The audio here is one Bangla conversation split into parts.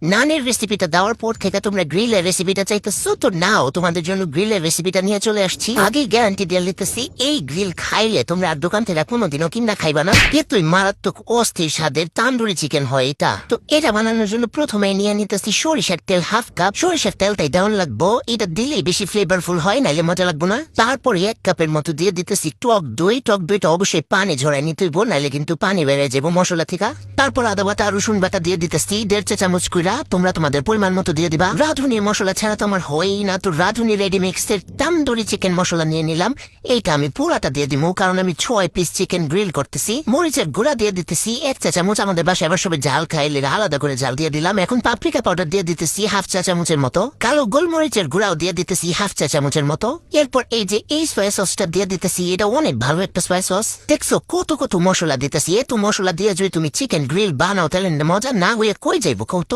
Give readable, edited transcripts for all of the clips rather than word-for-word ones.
নানের রেসিপিটা দেওয়ার পর থেকে তোমরা গ্রিলের রেসিপিটা চাইতেছো, তো নাও তোমাদের জন্য গ্রিলের রেসিপিটা নিয়ে চলে আসছি। আগেই গ্যারান্টি দিয়ে দিতেছি, এই গ্রিল খাইলে তোমরা আর দোকান থেকে কোনোদিনও কিনা খাইবা না। এতই মারাত্মক অস্থির স্বাদের তান্দুরি চিকেন হয় এটা। তো এটা বানানোর জন্য প্রথমে নিয়ে নিতেছি সরিষার তেল 1/2 কাপ। সরিষার তেলটাই ডাউন লাগবো, এটা দিলেই বেশি ফ্লেভারফুল হয়, নাইলে মজা লাগবো না। তারপরে 1 কাপের মতো দিয়ে দিতেছি টক দই। টক দইটা অবশ্যই পানি ঝরাই নিতে হইব, নাইলে কিন্তু পানি বেড়ে যাবো মশলা থেকে। তারপর আদা বাটা রসুন বাটা দিয়ে দিতেছি 1.5 চা চামচ কইরা, তোমরা তোমাদের পরিমাণ মতো দিয়ে দিবা। রাঁধুনি মশলা ছাড়া তো আমার হয়ই না, তো রাঁধুনি রেডি মিক্সের তান্দুরি চিকেন মশলা নিয়ে নিলাম। এইটা আমি পুরাটা দিয়ে দিব, কারণ আমি 6 পিস চিকেন গ্রিল করতেছি। মরিচের গুঁড়া দিয়ে দিতেছি 1 চা চামচ, আমাদের বাসায় আবার সবাই জাল খাইলে আলাদা করে জাল দিয়ে দিলাম। এখন পাপরিকা পাউডার দিয়ে দিতেছি 1/2 চা চামচের মতো। কালো গোলমরিচের গুঁড়াও দিয়ে দিতেছি 1/2 চা চামচের মতো। এরপর এই যে এই সয়া সসটা দিয়ে দিতেছি, এটা অনেক ভালো একটা সয়া সস। দেখছো কত কত মশলা দিতেছি, এত মশলা দিয়ে যদি তুমি চিকেন গ্রিল বানাও তাহলে মজা না হয়ে কই যাইবো কত।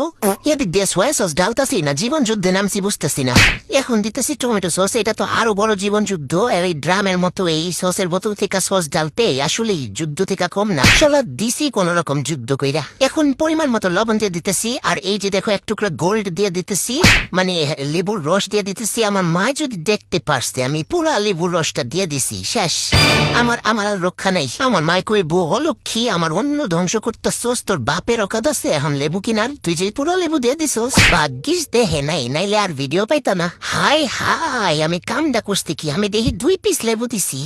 এদিক দিয়ে সয়া সস ডালতাছি না, জীবন যুদ্ধে নামছি বুঝতেছি না। এখন দিতেছি টমেটো সস, এটা তো আরো বড় জীবন যুদ্ধ। এই ড্রামের মতো এই সসের বোতল থেকে সস ডালতে আসলে যুদ্ধ থেকে কম না, আসলে দিছি কোন রকম যুদ্ধ কইরা। এখন পরিমাণ মতো লবণ দিয়ে দিতেছি, আর এই যে দেখো এক টুকরা গোল্ড দিয়ে দিতেছি, মানে লেবুর রস দিয়ে দিতেছি। আমার মা যদি দেখতে পারছে আমি পুরা লেবুর রসটা দিয়ে দিছি, শেষ। আমার আর রক্ষা নেই। আমার মায় কই বউ অলক্ষী, আমার অন্য ধ্বংস করতেছোস, তোর বাপের অকাদ আছে এখন লেবু কিনার, তুই যে পুরো লেবু দিয়ে দিছোস। ভাগ্যিস দেহে নাই, নাইলে আর ভিডিও পাইতা না। হাই হাই, আমি কামডা করছি কি, আমি দেখি 2 পিস লেবু দিছি।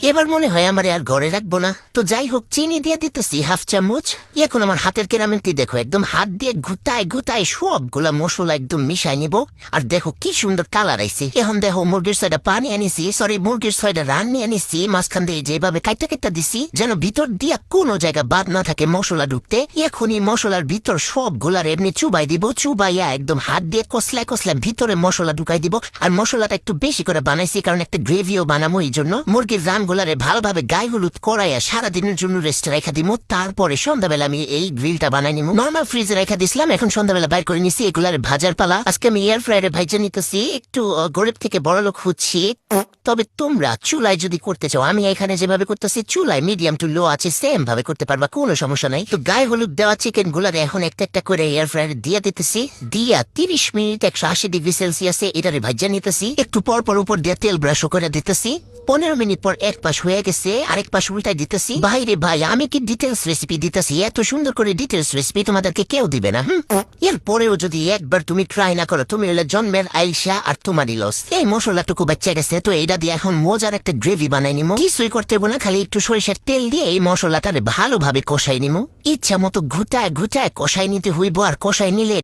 এবার মনে হয় আমার আর ঘরে রাখবো না। তো যাই হোক, চিনি দিয়ে দিতেছি 1/2 চামচ। এখন আমার হাতের কেরামেন্টি দেখো, একদম হাত দিয়ে ঘুটায় ঘুটায় সবগুলা মশলা একদম মিশাই নিব। আর দেখো কি সুন্দর কালার আইছে। এখন দেখো মুরগির ছয়টা পানি আনিছি, সরি মুরগির 6টা রান্নি আনিছি। মাঝখান দিয়ে যেভাবে কাইটা কাইটা দিছি, যেন ভিতর দিয়া কোনো জায়গা বাদ না থাকে মশলা ঢুকতে। এখনই মশলার ভিতর সবগুলার এমনি চুবাই দিব, চুবাইয়া একদম হাত দিয়ে কসলায় কসলায় ভিতরে মশলা ঢুকাই দিব। আর মশলাটা একটু বেশি করে বানাইছি, কারণ একটা গ্রেভিও বানাবো এই জন্য। মুরগির রানগুলারে ভালোভাবে গায়ে হলুদ করাইয়া সারাদিনের জন্য রেস্টে রেখা দিব। তারপরে সন্ধ্যাবেলা আমি এই গ্রিলটা বানাই নিব। নর্মাল ফ্রিজে রেখা দিছিলাম, এখন সন্ধ্যাবেলা বাইর করে নিছি। এগুলার ভাজার পালা। আজকে আমি এয়ার ফ্রায়ারে ভাইজা নিতেছি, একটু গরিব থেকে বড় লোক হচ্ছি। তবে তোমরা চুলায় যদি করতে চাও, আমি এখানে যেভাবে করতেছি চুলায় মিডিয়াম টু লো আছে, সেম ভাবে করতে পারবা, কোনো সমস্যা নাই। তো গায়ে হলুদ দেওয়া চিকেন গুলার এখন একটা একটা করে এয়ার ফ্রায়ারে দিয়ে দিতেছি। দিয়া 30 মিনিট 180 ডিগ্রি সেলসিয়াসে এটারে ভাজা নিতেছি। একটু পর পর উপর দিয়ে তেল ব্রাশও করে দিতেছি। 15 মিনিট পর এক পাশ হয়ে গেছে, আরেক পাশ উল্টাই দিতেছি। ভাইরে ভাই, আমি কি ডিটেলস রেসিপি দিতেছি, এত সুন্দর করে ডিটেলস রেসিপি তোমাদেরকে কেউ দিবে না। এরপরেও যদি একবার তুমি ট্রাই না করো, তুমি হলে জন্মের আইসা আর তোমারই লস। এই মশলাটুকু বাচ্চা গেছে, তো এটা দিয়ে এখন মজার একটা গ্রেভি বানাই নিমো। কিছুই করতে হবো না, খালি একটু সরিষার তেল দিয়ে এই মশলাটারে ভালোভাবে কষাই নিমো। ইচ্ছা মতো ঘুটায় ঘুটায় কষাই নিতে হইব, আর কষাই নিলে